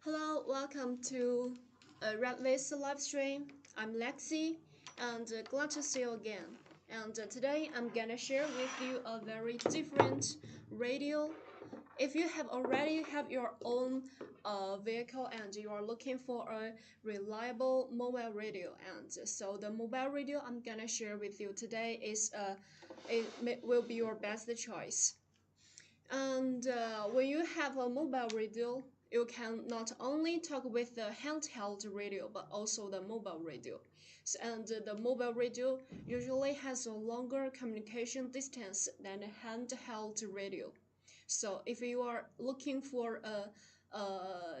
Hello, welcome to Retevis live stream. I'm Lexi, and glad to see you again. And today I'm gonna share with you a very different radio. If you have already have your own vehicle and you are looking for a reliable mobile radio, and so the mobile radio I'm gonna share with you today is will be your best choice. And when you have a mobile radio, you can not only talk with the handheld radio but also the mobile radio. So, and the mobile radio usually has a longer communication distance than a handheld radio. So if you are looking for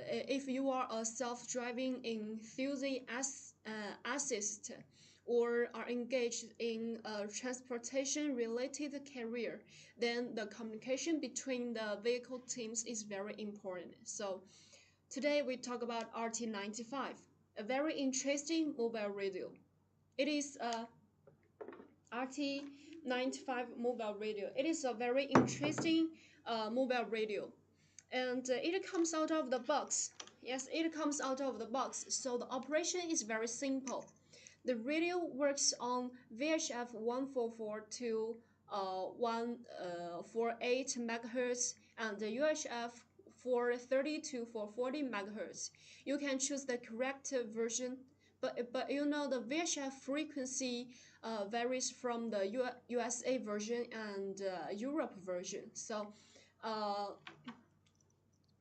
if you are a self-driving enthusiast or are engaged in a transportation-related career, then the communication between the vehicle teams is very important. So today we talk about RT95, a very interesting mobile radio. It is a RT95 mobile radio. It is a very interesting mobile radio, and it comes out of the box. Yes, it comes out of the box. So the operation is very simple. The radio works on VHF 144 to 148 MHz and the UHF 430 to 440 MHz. You can choose the correct version, but you know the VHF frequency varies from the USA version and Europe version. So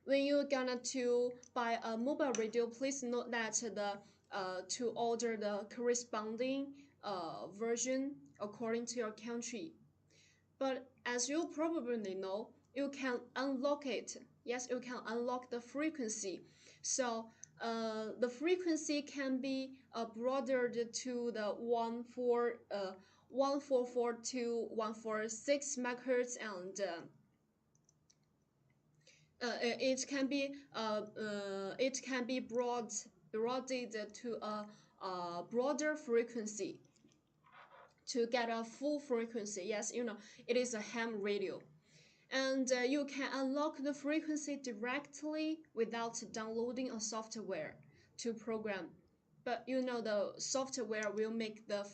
when you're gonna to buy a mobile radio, please note that to order the corresponding version according to your country. But as you probably know, you can unlock it. Yes, you can unlock the frequency. So the frequency can be broadened to the 144 to 146 megahertz, and it can be broadened to a broader frequency to get a full frequency. Yes, you know, it is a ham radio. And you can unlock the frequency directly without downloading a software to program. But you know the software will make the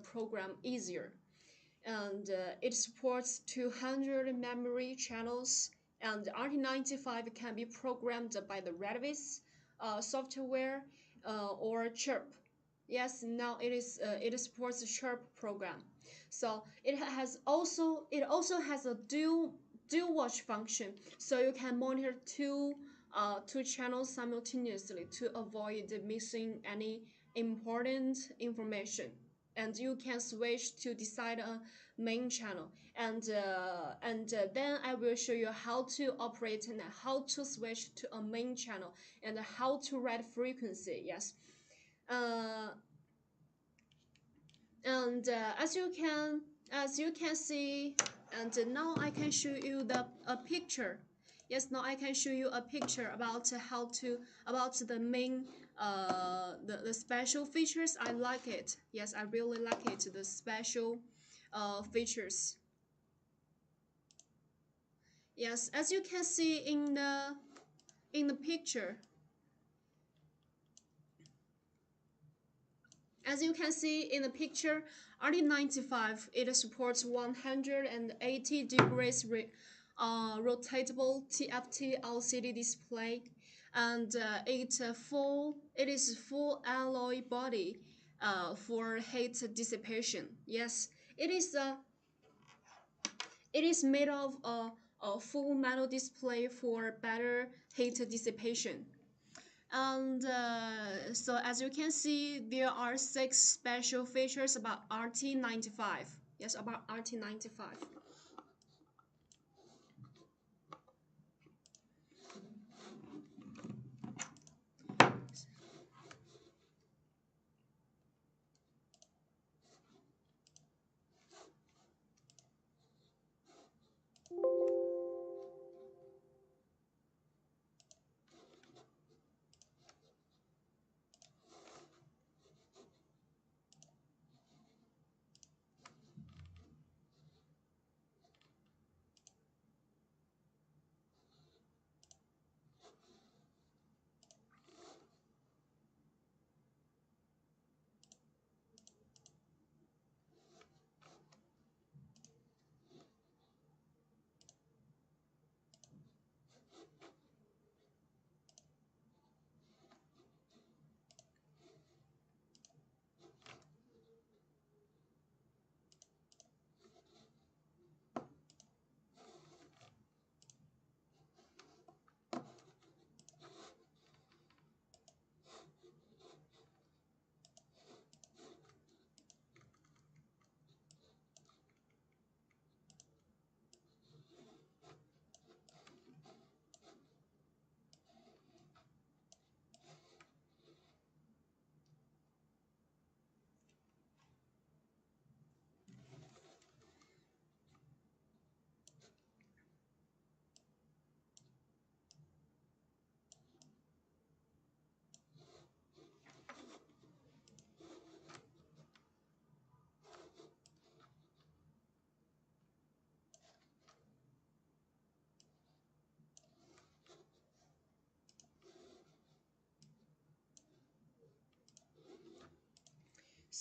program easier. And it supports 200 memory channels, and RT95 can be programmed by the Retevis software or chirp. Yes, now it supports the chirp program. So it also has a dual watch function, so you can monitor two channels simultaneously to avoid missing any important information. And you can switch to decide a main channel, and then I will show you how to operate and how to switch to a main channel and how to read frequency. Yes, uh, and as you can see, and now I can show you a picture. Yes, now I can show you a picture about about the main the special features. I like it. Yes, I really like it, the special features. Yes, as you can see in the picture, as you can see in the picture, RT95, it supports 180 degrees rotatable TFT LCD display, and it is full alloy body for heat dissipation. Yes, it is made of a full metal display for better heat dissipation. And so as you can see, there are 6 special features about RT95. Yes, about RT95.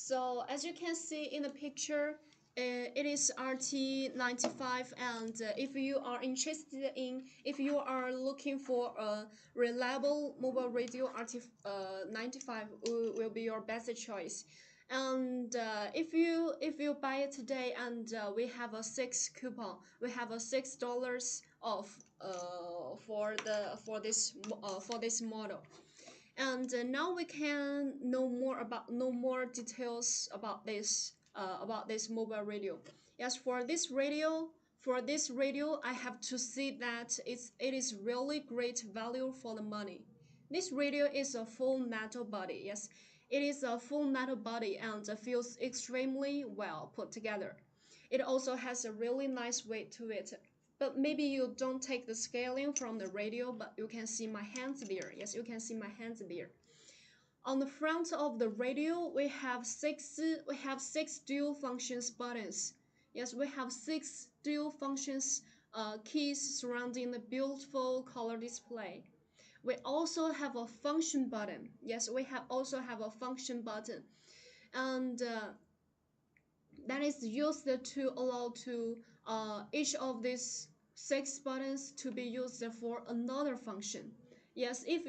So as you can see in the picture, it is RT95, and if you are looking for a reliable mobile radio, RT95 will be your best choice. And if you buy it today, and we have a we have a $6 off for this model. And now we can know more details about this mobile radio. Yes, for this radio, I have to say that it is really great value for the money. This radio is a full metal body. Yes, it is a full metal body and feels extremely well put together. It also has a really nice weight to it. But maybe you don't take the scaling from the radio, but you can see my hands there. Yes, you can see my hands there. On the front of the radio, we have six dual functions buttons. Yes, we have 6 dual functions keys surrounding the beautiful color display. We also have a function button. Yes, we also have a function button, and that is used to allow each of these 6 buttons to be used for another function. Yes, if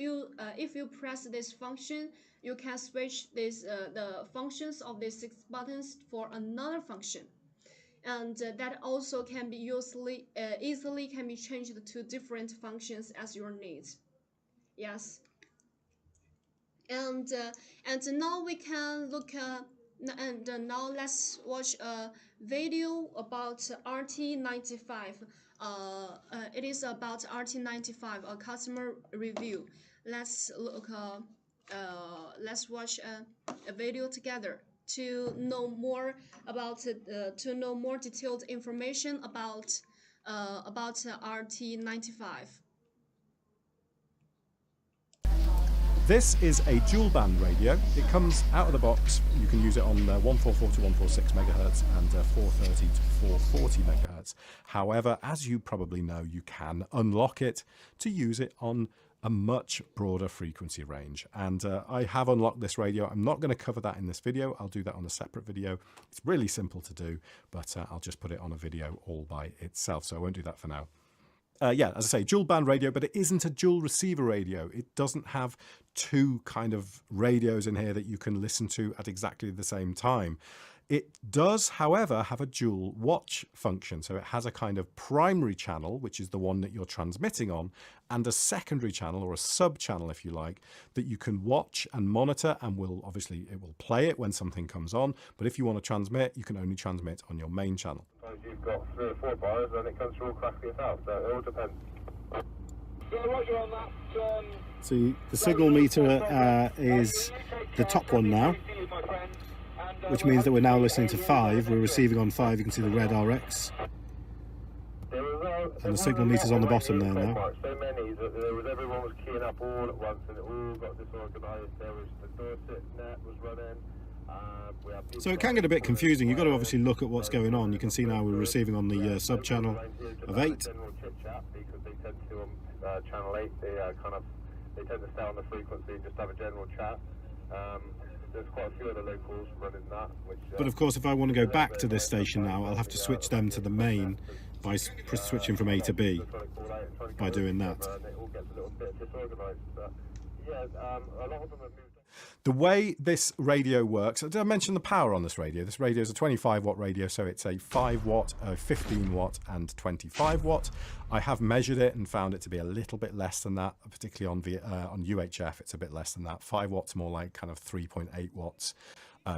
you press this function, you can switch the functions of these 6 buttons for another function, and that also can be easily can be changed to different functions as your needs. Yes, and now we can look and now let's watch a video about RT95. It is about RT95, a customer review. Let's watch a video together to know more detailed information about RT95. This is a dual band radio. It comes out of the box. You can use it on 144 to 146 megahertz and 430 to 440 megahertz. However, as you probably know, you can unlock it to use it on a much broader frequency range. And I have unlocked this radio. I'm not going to cover that in this video. I'll do that on a separate video. It's really simple to do, but I'll just put it on a video all by itself. So I won't do that for now. Yeah, as I say, dual band radio, but it isn't a dual receiver radio. It doesn't have 2 kind of radios in here that you can listen to at exactly the same time. It does, however, have a dual watch function. So it has a kind of primary channel, which is the one that you're transmitting on, and a secondary channel, or a sub channel, if you like, that you can watch and monitor, and it will play it when something comes on. But if you want to transmit, you can only transmit on your main channel. You've got 3 or 4 bars, and it comes through all crackly as out, so it all depends. See, the signal meter is the top one now, which means that we're now listening to 5. We're receiving on 5. You can see the red RX. And the signal meter's on the bottom there now. So many that everyone was keying up all at once, and it all got disorganised. There was the Dorset net was running. So it can get a bit confusing. You've got to obviously look at what's going on. You can see now we're receiving on the sub channel of 8. Because they tend to channel 8. They tend to stay on the frequency and just have a general chat. There's quite a few other locals running that. But of course, if I want to go back to this station now, I'll have to switch them to the main by switching from A to B by doing that. It all gets a little bit disorganised. Yeah, a lot of them have moved. The way this radio works, did I mention the power on this radio? This radio is a 25 watt radio, so it's a 5 watt, a 15 watt and 25 watt. I have measured it and found it to be a little bit less than that, particularly on UHF. It's a bit less than that. 5 watts more like kind of 3.8 watts.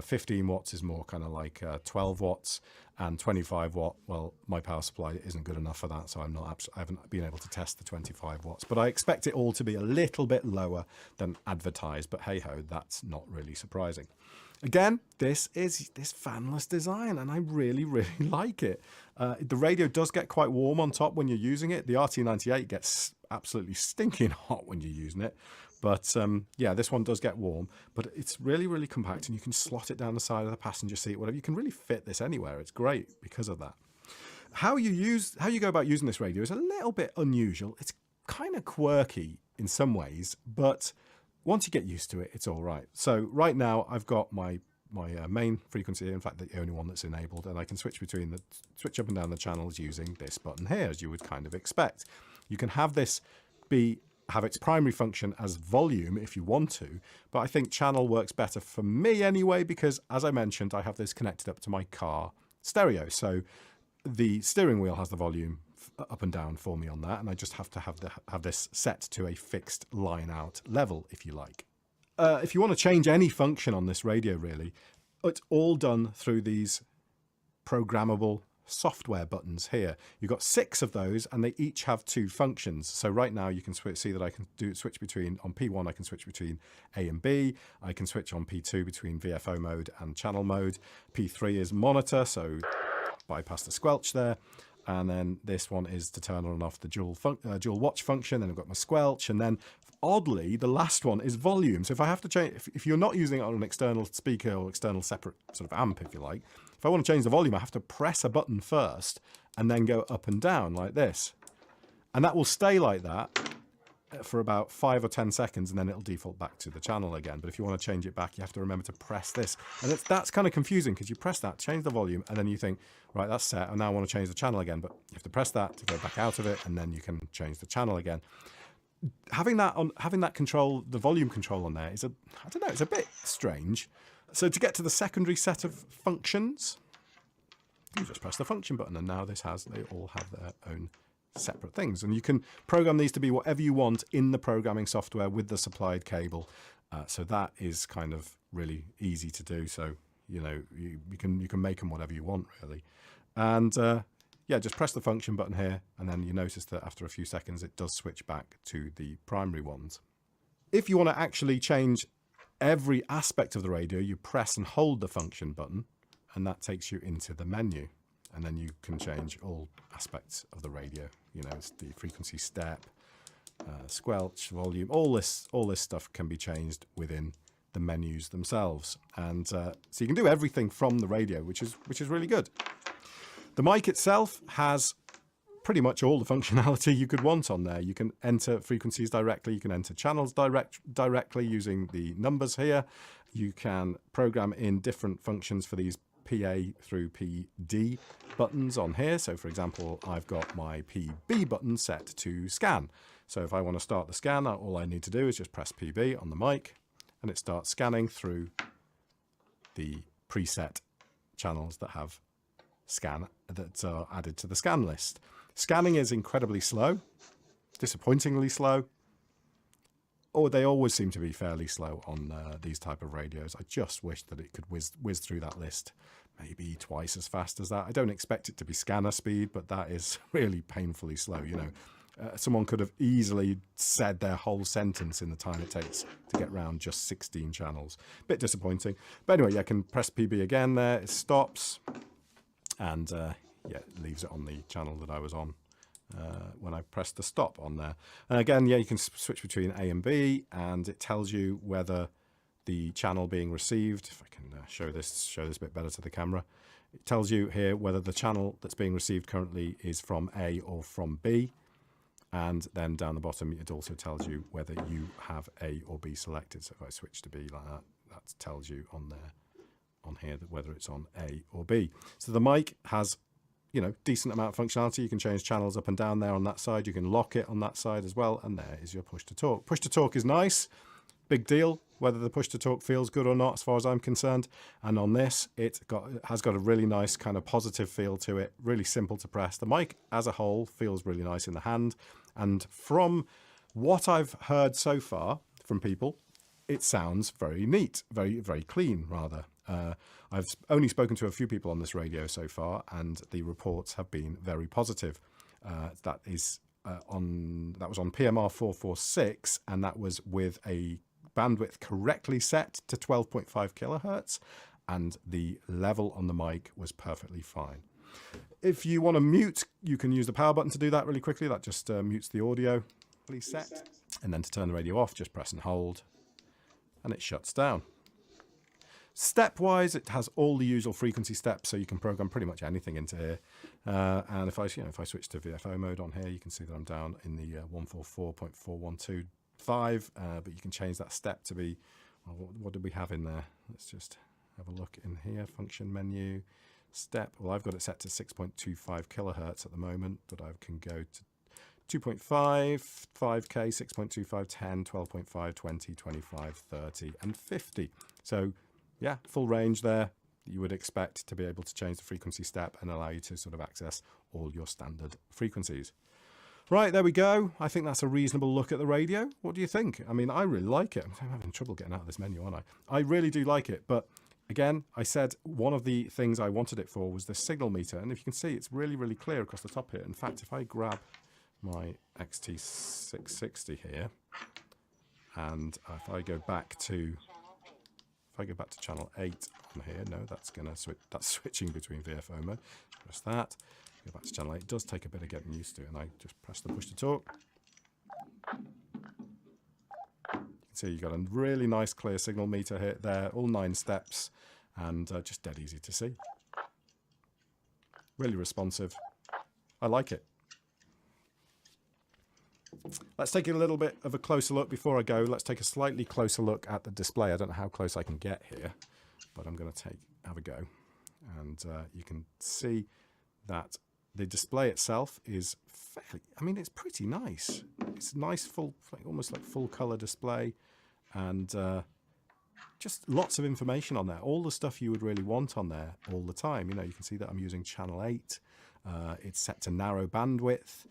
15 watts is more kind of like 12 watts, and 25 watt, well, my power supply isn't good enough for that, so I haven't been able to test the 25 watts, but I expect it all to be a little bit lower than advertised, but hey ho, that's not really surprising. Again, this is this fanless design, and I really, really like it. The radio does get quite warm on top when you're using it. The RT98 gets absolutely stinking hot when you're using it. But yeah, this one does get warm, but it's really, really compact, and you can slot it down the side of the passenger seat, whatever. You can really fit this anywhere. It's great because of that. How you go about using this radio is a little bit unusual. It's kind of quirky in some ways, but once you get used to it, it's all right. So right now I've got my main frequency, in fact the only one that's enabled, and I can switch up and down the channels using this button here, as you would kind of expect. You can have this have its primary function as volume if you want to, but I think channel works better for me anyway, because as I mentioned, I have this connected up to my car stereo, so the steering wheel has the volume up and down for me on that, and I just have to have this set to a fixed line out level, if you like. If you want to change any function on this radio, really, it's all done through these programmable software buttons here. You've got 6 of those, and they each have 2 functions. So right now you can see that I can switch between, on P1 I can switch between A and B. I can switch on P2 between VFO mode and channel mode. P3 is monitor, so bypass the squelch there. And then this one is to turn on and off the dual watch function. Then I've got my squelch, and then oddly the last one is volume. So if I have to change, if you're not using it on an external speaker or external separate sort of amp, if you like, if I want to change the volume, I have to press a button first and then go up and down like this, and that will stay like that for about 5 or 10 seconds, and then it'll default back to the channel again. But if you want to change it back, you have to remember to press this, and that's kind of confusing, because you press that, change the volume, and then you think, right, that's set, and now I want to change the channel again, but you have to press that to go back out of it, and then you can change the channel again. Having that control, the volume control on there, I don't know, it's a bit strange. So to get to the secondary set of functions, you just press the function button, and now they all have their own separate things, and you can program these to be whatever you want in the programming software with the supplied cable. So that is kind of really easy to do. So you can make them whatever you want, really. And yeah, just press the function button here, and then you notice that after a few seconds it does switch back to the primary ones. If you want to actually change every aspect of the radio, you press and hold the function button, and that takes you into the menu. And then you can change all aspects of the radio. It's the frequency step, squelch, volume, all this stuff can be changed within the menus themselves. And so you can do everything from the radio, which is really good. The mic itself has pretty much all the functionality you could want on there. You can enter frequencies directly, you can enter channels directly using the numbers here. You can program in different functions for these PA through PD buttons on here. So for example, I've got my PB button set to scan. So if I want to start the scan, all I need to do is just press PB on the mic, and it starts scanning through the preset channels that have scan that are added to the scan list. Scanning is incredibly slow, disappointingly slow, or they always seem to be fairly slow on these type of radios. I just wish that it could whiz through that list maybe twice as fast as that. I don't expect it to be scanner speed, but that is really painfully slow. Someone could have easily said their whole sentence in the time it takes to get round just 16 channels. Bit disappointing. But anyway, I can press PB again there. It stops, and yeah, it leaves it on the channel that I was on when I pressed the stop on there. And again, yeah, you can switch between A and B, and it tells you whether the channel being received, if I can show this a bit better to the camera, it tells you here whether the channel that's being received currently is from A or from B. And then down the bottom, it also tells you whether you have A or B selected. So if I switch to B like that, that tells you on here that whether it's on A or B. So the mic has, decent amount of functionality. You can change channels up and down there on that side. You can lock it on that side as well. And there is your push to talk. Push to talk is nice. Big deal, whether the push to talk feels good or not, as far as I'm concerned. And on this, it has got a really nice kind of positive feel to it. Really simple to press. The mic as a whole feels really nice in the hand. And from what I've heard so far from people, it sounds very neat, very, very clean, rather. I've only spoken to a few people on this radio so far, and the reports have been very positive. That was on PMR 446, and that was with a bandwidth correctly set to 12.5 kilohertz, and the level on the mic was perfectly fine. If you want to mute, you can use the power button to do that really quickly. That just mutes the audio. Please set. And then to turn the radio off, just press and hold, and it shuts down. Step-wise, it has all the usual frequency steps, so you can program pretty much anything into here. And if I switch to VFO mode on here, you can see that I'm down in the 144.4125. But you can change that step to be, well, what did we have in there? Let's just have a look in here, function menu, step. Well, I've got it set to 6.25 kilohertz at the moment, but I can go to 2.5, 5K, 6.25, 10, 12.5, 20, 25, 30, and 50. So yeah, full range there. You would expect to be able to change the frequency step and allow you to sort of access all your standard frequencies. Right, there we go. I think that's a reasonable look at the radio. What do you think? I mean, I really like it. I'm having trouble getting out of this menu, aren't I? I really do like it. But again, I said one of the things I wanted it for was the signal meter. And if you can see, it's really, really clear across the top here. In fact, if I grab my XT660 here, and if I go back to channel 8 on here, no, that's gonna switch. That's switching between VFO mode. Press that. Go back to channel 8. It does take a bit of getting used to, and I just press the push to talk. You can see you've got a really nice clear signal meter here, there, all 9 steps, and just dead easy to see. Really responsive. I like it. Let's take a little bit of a closer look before I go. Let's take a slightly closer look at the display. I don't know how close I can get here, but I'm going to have a go. And you can see that the display itself is fairly, I mean, it's pretty nice. It's a nice full, almost like full color display, and just lots of information on there. All the stuff you would really want on there all the time. You know, you can see that I'm using channel 8. It's set to narrow bandwidth.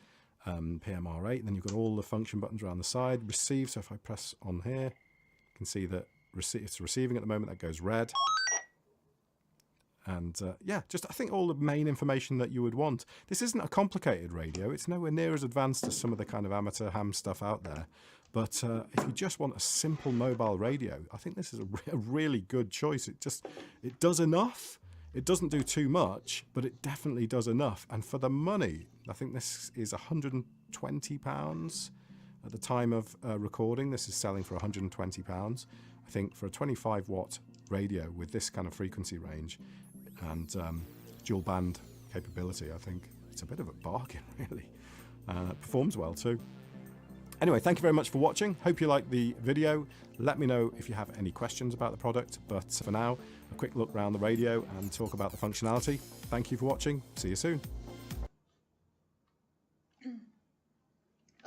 PMR8, and then you've got all the function buttons around the side. Receive, so if I press on here, you can see that it's receiving at the moment. That goes red. And yeah, just I think all the main information that you would want. This isn't a complicated radio. It's nowhere near as advanced as some of the kind of amateur ham stuff out there. But if you just want a simple mobile radio, I think this is a really good choice. It does enough. It doesn't do too much, but it definitely does enough. And for the money, I think this is £120 at the time of recording. This is selling for £120. I think for a 25 watt radio with this kind of frequency range and dual band capability, I think it's a bit of a bargain, really. It performs well too. Anyway, thank you very much for watching. Hope you liked the video. Let me know if you have any questions about the product. But for now, a quick look around the radio and talk about the functionality. Thank you for watching. See you soon.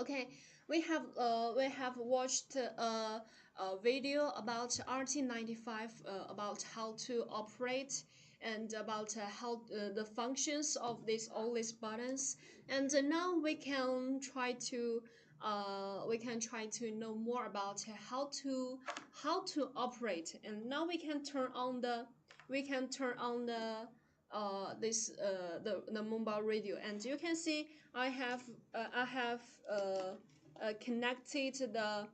Okay, we have watched a video about RT95, about how to operate and about how the functions of all these buttons. And now we can try to know more about how to operate. And now we can turn on the mobile radio, and you can see I have connected the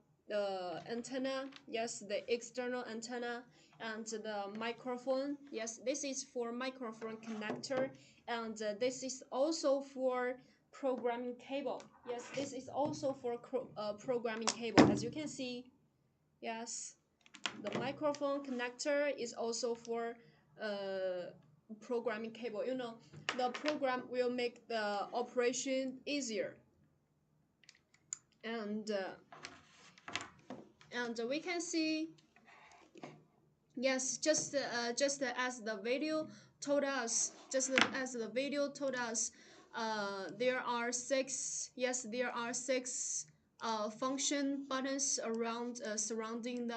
antenna, yes, the external antenna, and the microphone. Yes, this is for microphone connector, and this is also for programming cable. Yes, this is also for programming cable. As you can see, yes, the microphone connector is also for programming cable. You know, the program will make the operation easier. And we can see, yes, just as the video told us, there are six function buttons around surrounding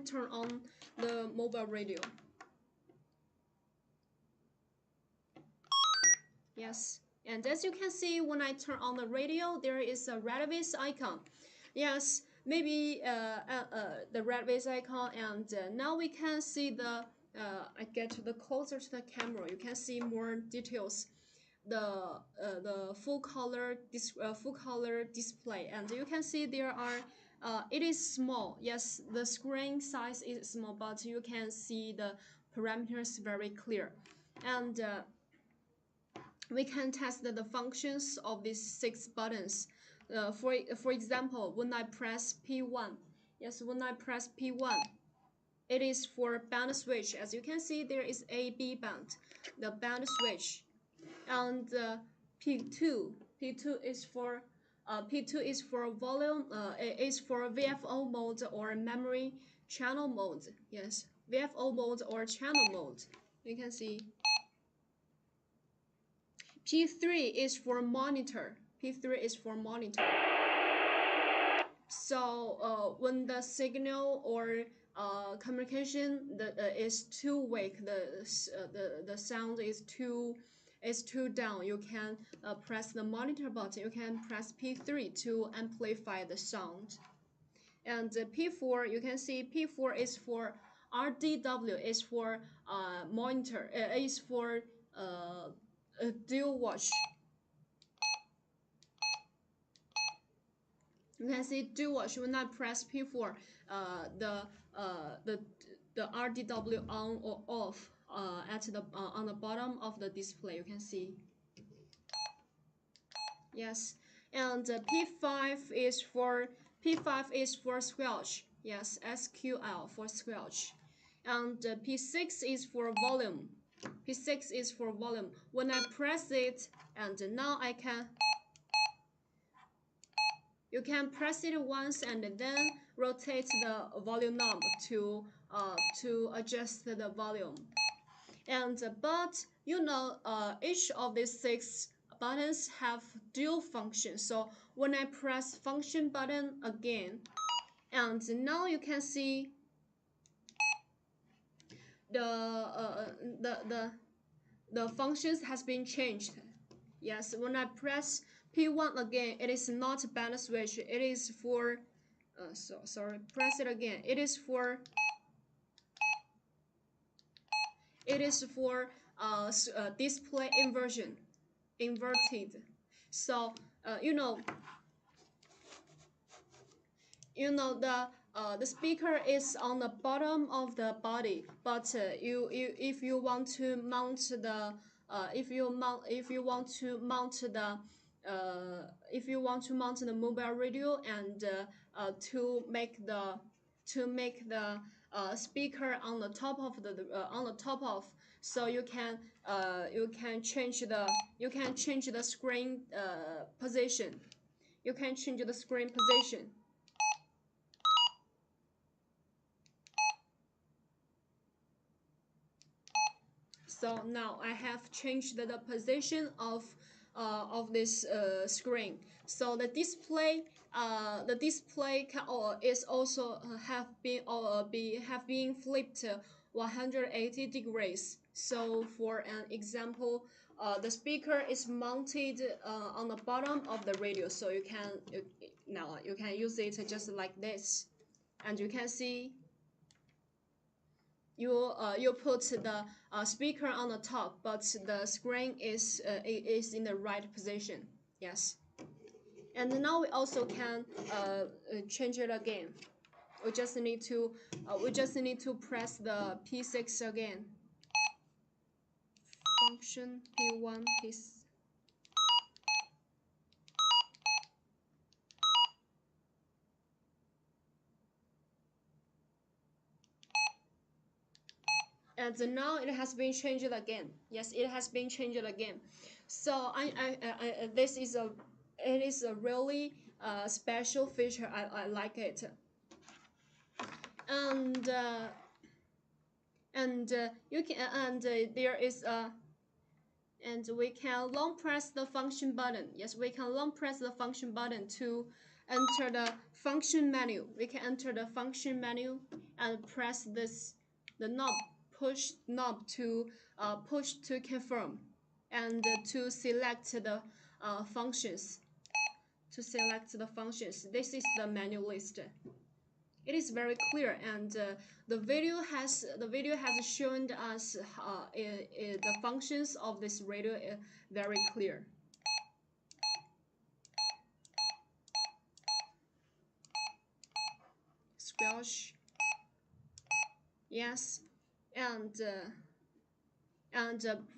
turn on the mobile radio. Yes, and as you can see, when I turn on the radio, there is a Retevis icon. Yes, maybe the Retevis icon, and now we can see the I get closer to the camera. You can see more details. The full color display, and you can see there are it is small. Yes, the screen size is small, but you can see the parameters very clear. And we can test the functions of these 6 buttons. For example, when I press P1, yes, when I press P1, it is for band switch. As you can see, there is a B band, the band switch, and P2 is for volume, is for VFO mode or memory channel mode. Yes, VFO mode or channel mode. You can see P3 is for monitor. P3 is for monitor. So when the signal or communication is too weak, the sound is too down, you can press the monitor button. You can press P3 to amplify the sound. And P4, you can see P4 is for RDW, is for monitor, is for dual watch. You can see dual watch. When I press P4, the RDW on or off at the on the bottom of the display. You can see. Yes, and P5 is for squelch. Yes, SQL for squelch, and P6 is for volume. P6 is for volume. When I press it, and now I can. You can press it once and then rotate the volume knob to adjust the volume. And but you know, each of these 6 buttons have dual function. So when I press function button again, and now you can see the functions has been changed. Yes, when I press P1 again, it is not band switch. It is for press it again. It is for display inverted. So the speaker is on the bottom of the body, but if you want to mount the mobile radio and to make the speaker on the top of so you can change the screen position. You can change the screen position. So now I have changed the position of this screen. So the display is also have been flipped 180 degrees. So for an example, the speaker is mounted on the bottom of the radio. So you can use it just like this, and you can see. You put the speaker on the top, but the screen is in the right position. Yes, and now we also can change it again. We just need to press the P6 again. Function P1 P6. And now it has been changed again. Yes, it has been changed again. So this is a really special feature. I like it. And you can there is a and we can long press the function button. Yes, we can long press the function button to enter the function menu. We can enter the function menu and press the knob, push knob to push to confirm, and to select the functions. This is the menu list. It is very clear, and the video has shown us the functions of this radio very clear. Squelch, yes, and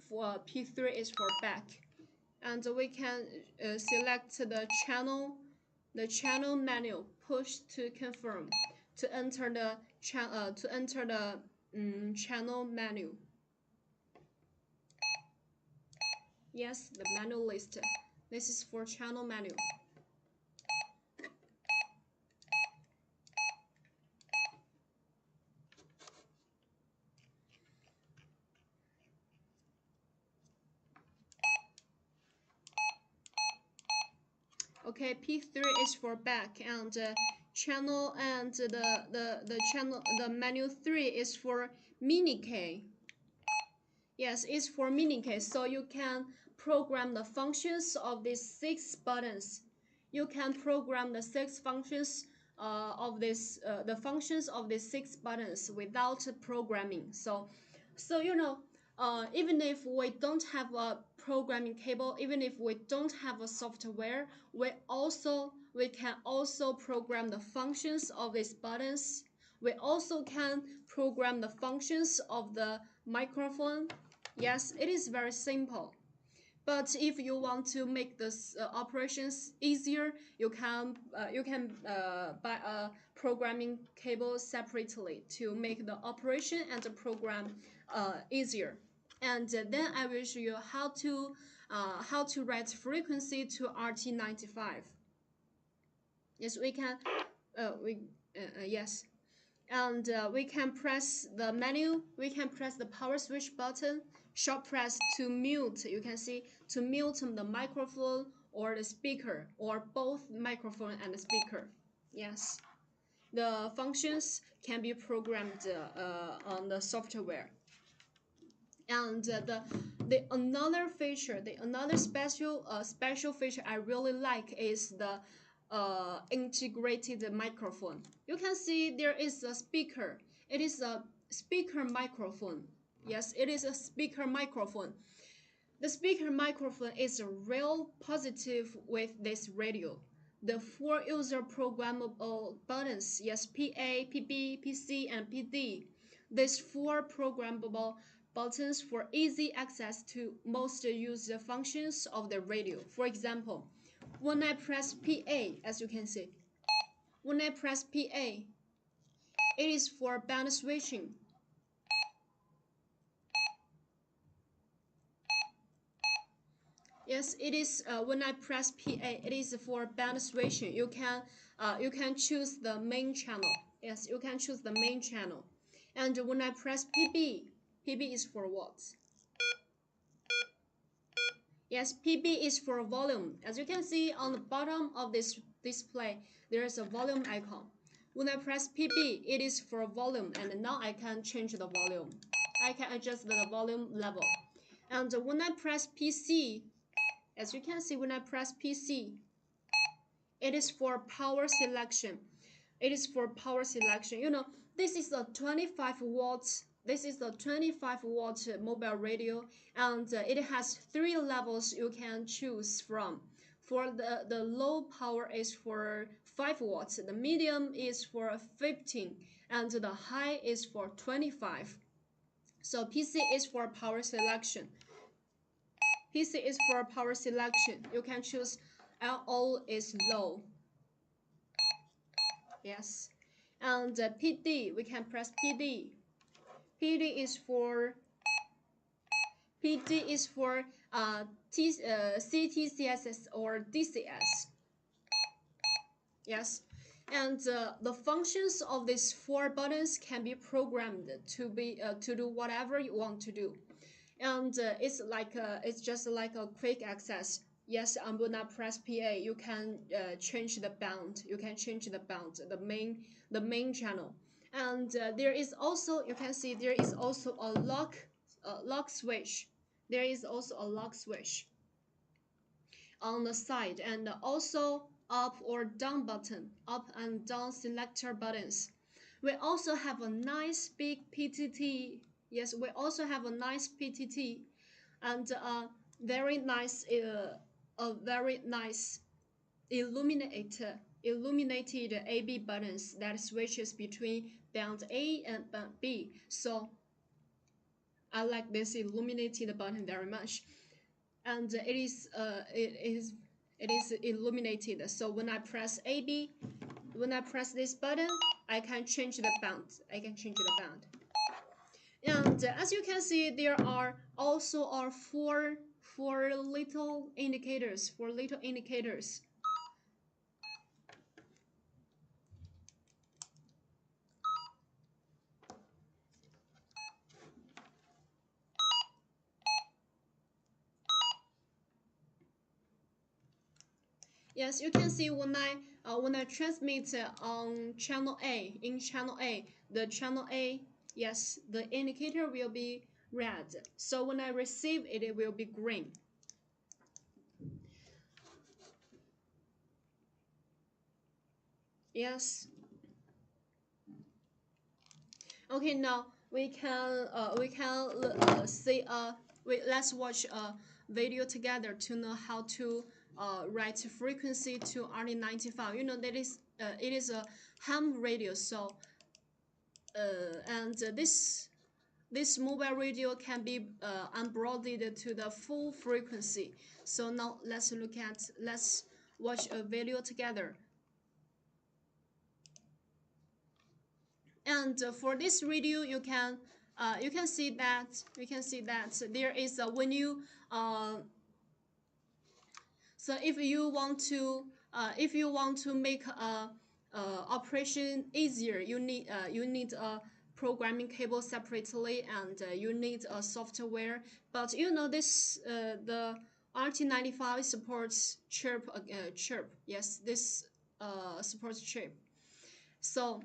for P3 is for back, and we can select the channel menu, push to confirm, to enter the channel menu. Yes, the menu list. This is for channel menu. Okay, P3 is for back, and channel and the channel, the menu 3 is for mini K. Yes, it's for mini K. So you can program the functions of these 6 buttons. You can program the 6 functions of this the functions of these 6 buttons without programming. So you know, even if we don't have a programming cable, even if we don't have a software, we can also program the functions of these buttons. We also can program the functions of the microphone. Yes, it is very simple. But if you want to make this operations easier, you can buy a programming cable separately to make the operation and the program easier. And then I will show you how to write frequency to RT95. Yes, we can. Yes. And we can press the menu, we can press the power switch button, short press to mute. You can see to mute the microphone or the speaker, or both microphone and the speaker. Yes, the functions can be programmed on the software. And the another feature, the another special feature I really like is the integrated microphone. You can see there is a speaker. It is a speaker microphone. Yes, it is a speaker microphone. The speaker microphone is real positive with this radio. The 4 user programmable buttons, yes, PA, PB, PC, and PD. These 4 programmable buttons for easy access to most used functions of the radio. For example, when I press PA, as you can see, when I press PA, it is for band switching. Yes, it is. When I press PA, it is for band switching. You can choose the main channel. Yes, you can choose the main channel. And when I press PB, PB is for what? Yes, PB is for volume. As you can see on the bottom of this display, there is a volume icon. When I press PB, it is for volume, and now I can change the volume. I can adjust the volume level. And when I press PC, as you can see, when I press PC, it is for power selection. It is for power selection. You know, this is a 25 watts. This is a 25-watt mobile radio, and it has 3 levels you can choose from. For the low power is for 5 watts, the medium is for 15, and the high is for 25. So PC is for power selection. PC is for power selection. You can choose LO is low. Yes. And PD, we can press PD. PD is for CTCSS or DCS. Yes. And the functions of these 4 buttons can be programmed to do whatever you want to do. And it's just like a quick access. Yes, I'm gonna press PA. You can change the band. You can change the band, the main channel. And there is also, you can see there is also a lock switch. There is also a lock switch on the side, and also up or down button, up and down selector buttons. We also have a nice big PTT. Yes, we also have a nice PTT, and a very nice illuminated AB buttons that switches between band A and band B. So I like this illuminated button very much, and it is illuminated. So when I press AB, when I press this button, I can change the band. I can change the band. And as you can see, there are also four little indicators. Yes, you can see when I transmit on channel A, in channel A, the channel A, yes, the indicator will be red. So when I receive it, it will be green. Yes. Okay, now we can see let's watch a video together to know how to write frequency to RT95. You know that is it is a ham radio, so and this mobile radio can be unbroadened to the full frequency. So now let's watch a video together. And for this radio, you can see that there is a when you so if you want to make operation easier, you need a programming cable separately, and you need a software. But you know this the RT95 supports chirp. Yes, this supports chirp. So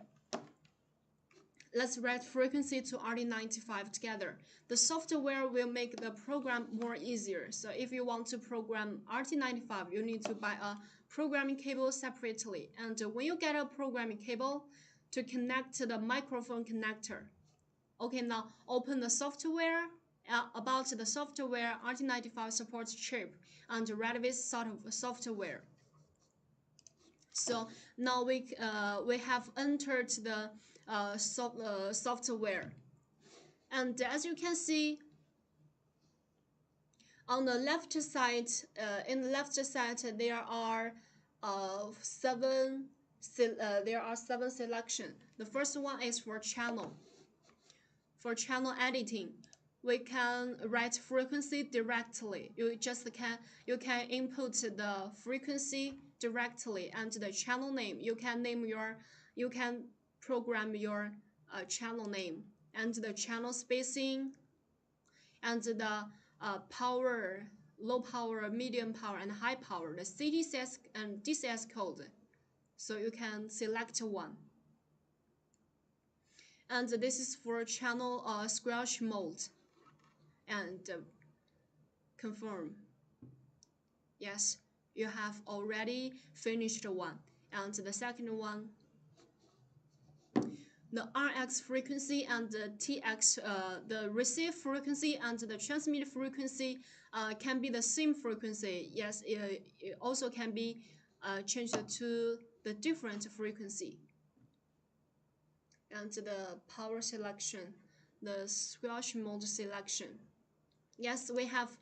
let's write frequency to RT95 together. The software will make the program more easier. So if you want to program RT95, you need to buy a programming cable separately. And when you get a programming cable to connect to the microphone connector. Okay, now open the software. About the software, RT95 supports chip and Retevis software. So now we have entered the software, and as you can see on the left side, there are seven selection. The first one is for channel. For channel editing, we can write frequency directly. You can input the frequency directly and the channel name. You can program your channel name and the channel spacing and the power, low power, medium power, and high power, the CTCS and DCS code. So you can select one. And this is for channel squelch mode, and confirm. Yes, you have already finished one. And the second one, the RX frequency and the TX, the receive frequency and the transmit frequency can be the same frequency. Yes, it also can be changed to the different frequency. And the power selection, the squelch mode selection. Yes, we have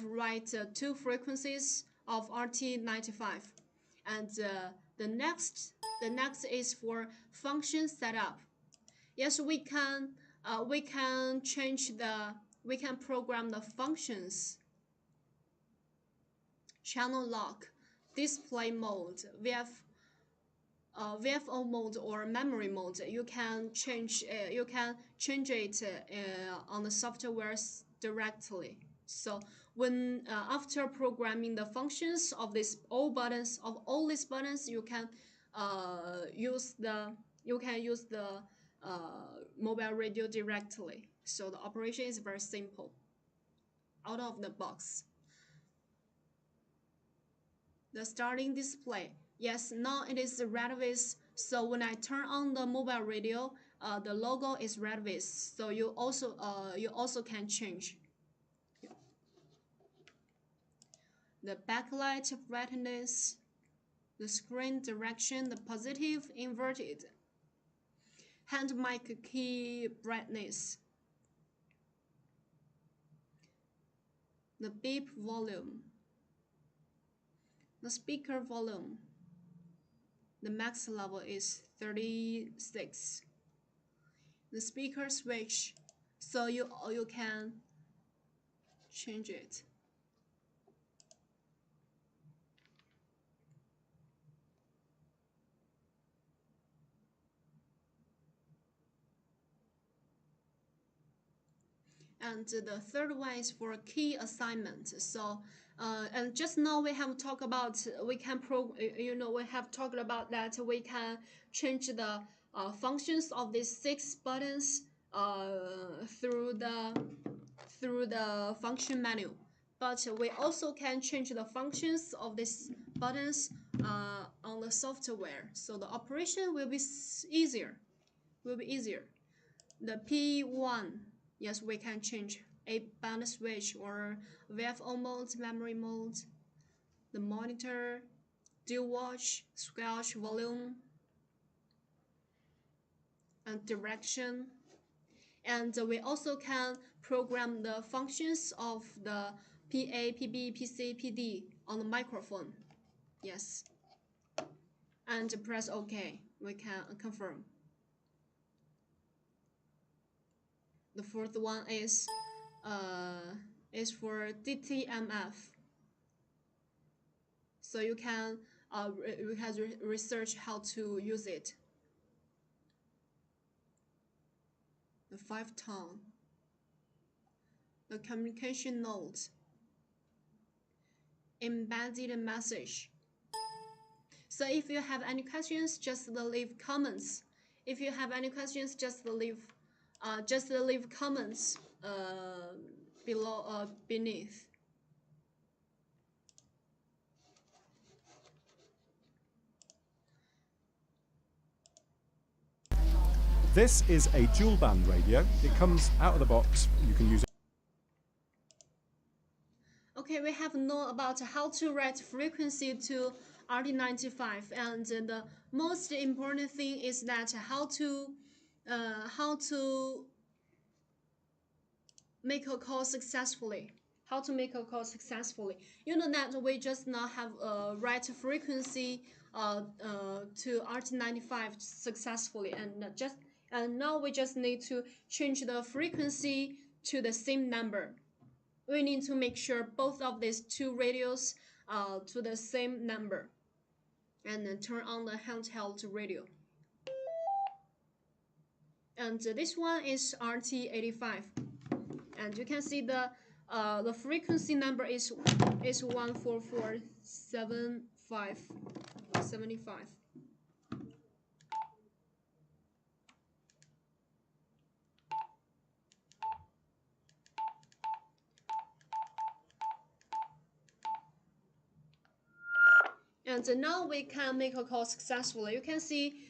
write two frequencies of RT95, and the next is for function setup. Yes, we can program the functions, channel lock, display mode, VFO mode, or memory mode. You can change it on the software directly. So when after programming the functions of all these buttons, you can use the mobile radio directly. So the operation is very simple, out of the box. The starting display. Yes, now it is Retevis. So when I turn on the mobile radio, the logo is Retevis. So you also can change the backlight brightness, the screen direction, the positive inverted, hand mic key brightness, the beep volume, the speaker volume. The max level is 36. The speaker switch, so you can change it. And the third one is for key assignment. So and just now we have talked about we have talked about that we can change the functions of these 6 buttons through the function menu. But we also can change the functions of these buttons on the software. So the operation will be easier. The P1, yes, we can change a band switch or VFO mode, memory mode, the monitor, dual watch, squelch, volume, and direction. And we also can program the functions of the PA, PB, PC, PD on the microphone. Yes. And press OK. We can confirm. The fourth one is for DTMF. So you can research how to use it. The 5-tone. The communication nodes. Embedded message. So if you have any questions, just leave comments. If you have any questions, just leave comments beneath. This is a dual band radio. It comes out of the box. You can use it. Okay, we have known about how to write frequency to RT95, and the most important thing is that how to make a call successfully. You know that we just now have write frequency to RT95 successfully, and now we just need to change the frequency to the same number. We need to make sure both of these 2 radios to the same number, and then turn on the handheld radio. And this one is RT85, and you can see the frequency number is 14475. And now we can make a call successfully. You can see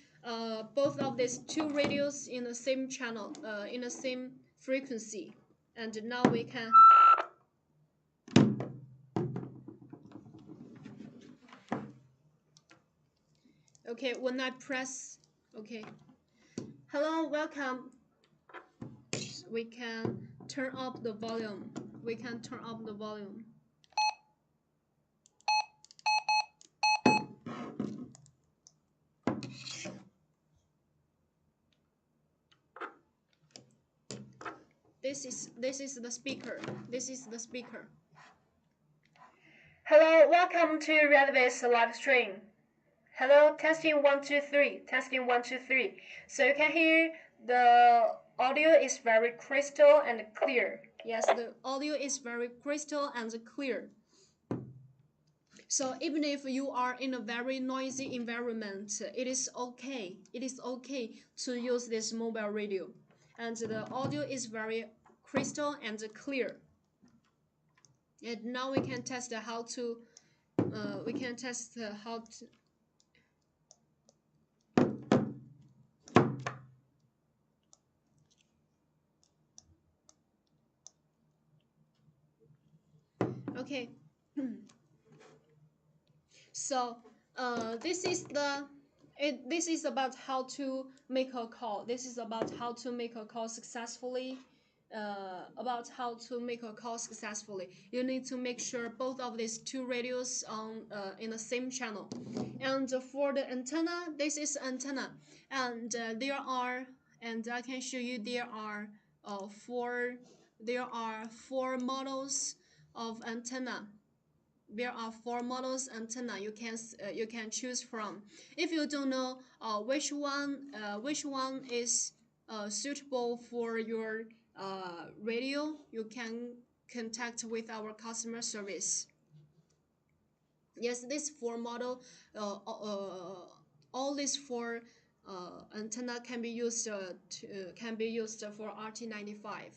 both of these 2 radios in the same channel, in the same frequency. And now we can. Okay, when I press, okay. Hello, welcome. We can turn up the volume. This is the speaker. Hello, welcome to Retevis live stream. Hello, testing 1 2 3. Testing 1 2 3. So you can hear the audio is very crystal and clear. Yes, the audio is very crystal and clear. So even if you are in a very noisy environment, it is okay. To use this mobile radio, and the audio is very crystal and clear. And now we can test how to. Okay. So this is about how to make a call. Successfully. You need to make sure both of these 2 radios on in the same channel. And for the antenna, this is antenna, and I can show you there are 4 models of antenna. There are 4 models antenna you can choose from. If you don't know which one is suitable for your radio, you can contact with our customer service. Yes, this four model, all these four antenna can be used for RT95.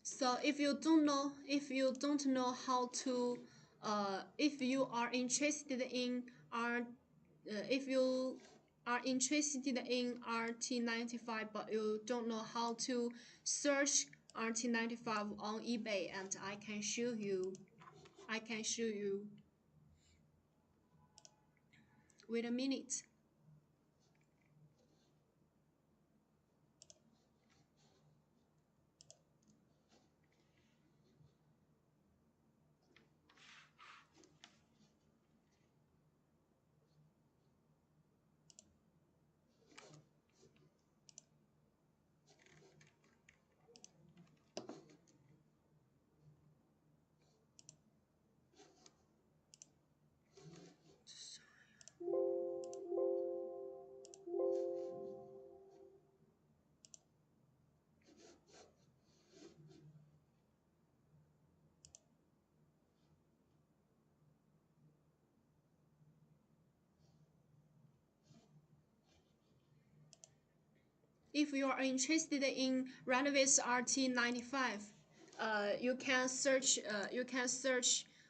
So if you don't know how to, if you are interested in if you are interested in RT95 but you don't know how to search RT95 on eBay, and I can show you. Wait a minute. If you are interested in Retevis RT95, you can search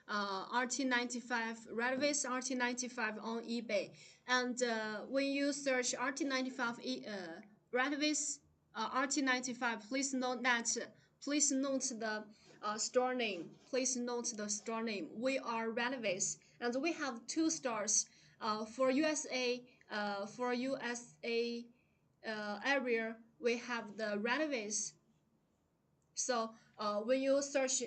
RT95 Retevis RT95 on eBay, and when you search RT95 Retevis RT95, please note the store name. Please note the store name. We are Retevis, and we have 2 stores for USA. Area, we have the Retevis. So when you search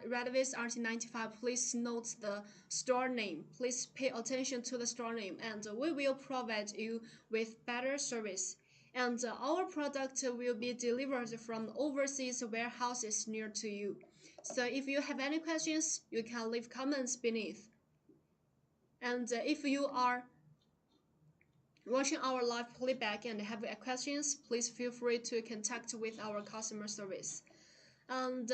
Retevis RT95, please note the store name. Please pay attention to the store name, and we will provide you with better service. And our product will be delivered from overseas warehouses near to you. So if you have any questions, you can leave comments beneath. And if you are watching our live playback and have questions, please feel free to contact with our customer service. And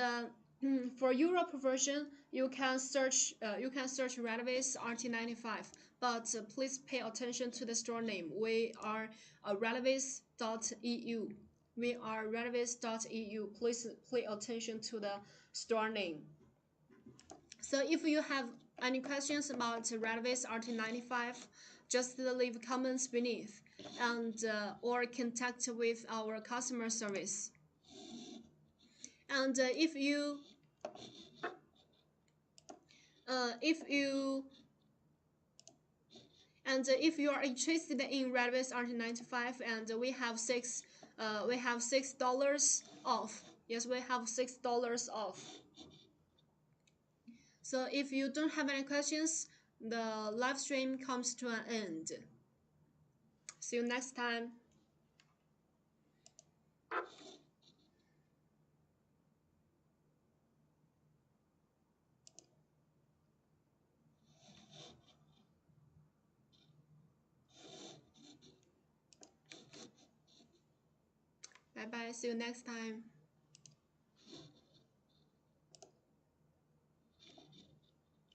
for Europe version, you can search Retevis RT95, but please pay attention to the store name. We are retevis.eu. We are retevis.eu. Please pay attention to the store name. So if you have any questions about Retevis RT95, just leave comments beneath, and or contact with our customer service. And if you are interested in Retevis RT95, and we have $6 off. Yes, we have $6 off. So if you don't have any questions, the live stream comes to an end. See you next time. Bye bye. See you next time.